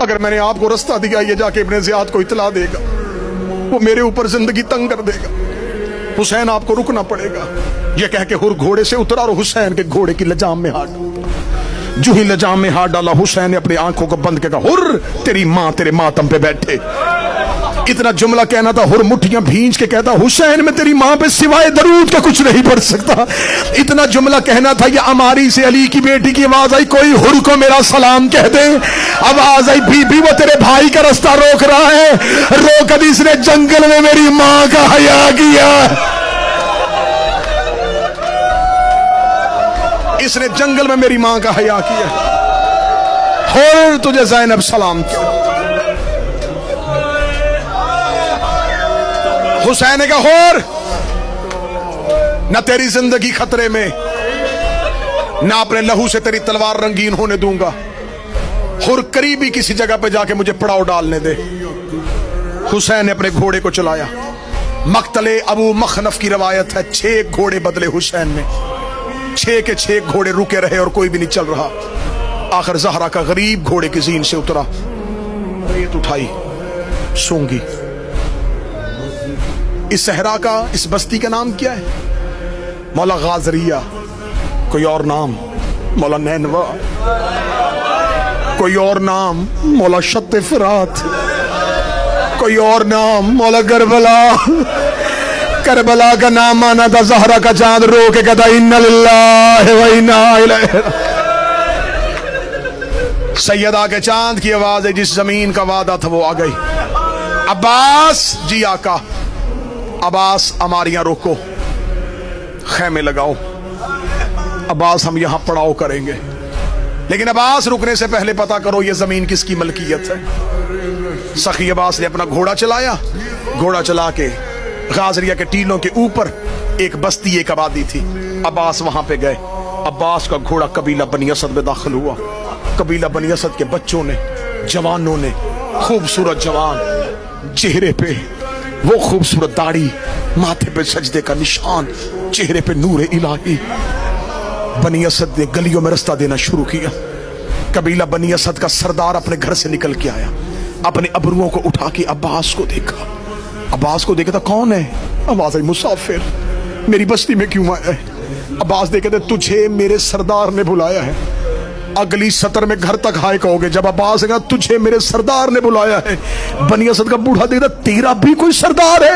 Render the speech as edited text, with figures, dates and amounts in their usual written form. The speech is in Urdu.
اگر میں نے آپ کو رستہ دیا یہ جا کے ابن زیاد کو اطلاع دے گا، وہ میرے اوپر زندگی تنگ کر دے گا، حسین آپ کو رکنا پڑے گا۔ یہ کہہ کے ہر گھوڑے سے اترا اور حسین کے گھوڑے کی لجام میں ہاتھ ڈالا۔ جو ہی لجام میں ہاتھ ڈالا حسین نے اپنی آنکھوں کو بند کیا، ہر تیری ماں تیرے ماتم پہ بیٹھے۔ اتنا جملہ کہنا تھا، ہر مٹھیاں بھینچ کے کہتا حسین میں تیری ماں پہ سوائے درود کا کچھ نہیں پڑھ سکتا۔ اتنا جملہ کہنا تھا، یہ عماری سے علی کی بیٹی کی آواز آئی، کوئی ہر کو میرا سلام کہہ دے۔ آواز آئی، بی بی وہ تیرے بھائی کا رستہ روک رہا ہے، روک دی، اس نے جنگل میں میری ماں کا حیا کیا، اس نے جنگل میں میری ماں کا حیا کیا۔ ہر تجھے زینب سلام کیا۔ حسین نے کہا، ہور نہ تیری زندگی خطرے میں، نہ اپنے لہو سے تیری تلوار رنگین ہونے دوں گا، ہر قریبی کسی جگہ پہ جا کے مجھے پڑاؤ ڈالنے دے۔ حسین نے اپنے گھوڑے کو چلایا۔ مقتل ابو مخنف کی روایت ہے، 6 گھوڑے بدلے حسین نے، 6 کے 6 گھوڑے رکے رہے اور کوئی بھی نہیں چل رہا۔ آخر زہرا کا غریب گھوڑے کی زین سے اترا، ریت اٹھائی، سونگی۔ اس صحرا کا، اس بستی کا نام کیا ہے؟ مولا غازریہ۔ کوئی اور نام مولا نینوا، کوئی اور نام مولا شط فرات، کوئی اور نام مولا کربلا۔ کربلا کا نام آنا تھا، زہرا کا چاند رو کے کہتا ان للہ و انا الیہ۔ سیدہ کے چاند کی آواز ہے، جس زمین کا وعدہ تھا وہ آ گئی۔ عباس، جی آقا۔ عباس، ہماریاں روکو، خیمے لگاؤ، عباس ہم یہاں پڑاؤ کریں گے، لیکن عباس رکنے سے پہلے پتا کرو یہ زمین کس کی ملکیت ہے۔ سخی عباس نے اپنا گھوڑا چلایا، گھوڑا چلا کے غازریہ کے ٹیلوں کے اوپر ایک بستی، ایک آبادی تھی، عباس وہاں پہ گئے۔ عباس کا گھوڑا قبیلہ بنی اسد میں داخل ہوا۔ قبیلہ بنی اسد کے بچوں نے، جوانوں نے، خوبصورت جوان، چہرے پہ وہ خوبصورت داڑھی، ماتھے پہ سجدے کا نشان، چہرے پہ نور الہی۔ بنی اسد نے گلیوں میں رستہ دینا شروع کیا۔ قبیلہ بنی اسد کا سردار اپنے گھر سے نکل کے آیا، اپنے ابروؤں کو اٹھا کے عباس کو دیکھا۔ عباس کو دیکھا تھا، کون ہے؟ آواز آئی، مسافر، میری بستی میں کیوں آیا ہے؟ عباس دیکھے تھے، تجھے میرے سردار نے بلایا ہے۔ اگلی سطر میں گھر تک ہائے کہو گے۔ جب عباس کہا تجھے میرے سردار نے بلایا ہے، بنی اسد کا بوڑھا دیکھتا، تیرا بھی کوئی سردار ہے؟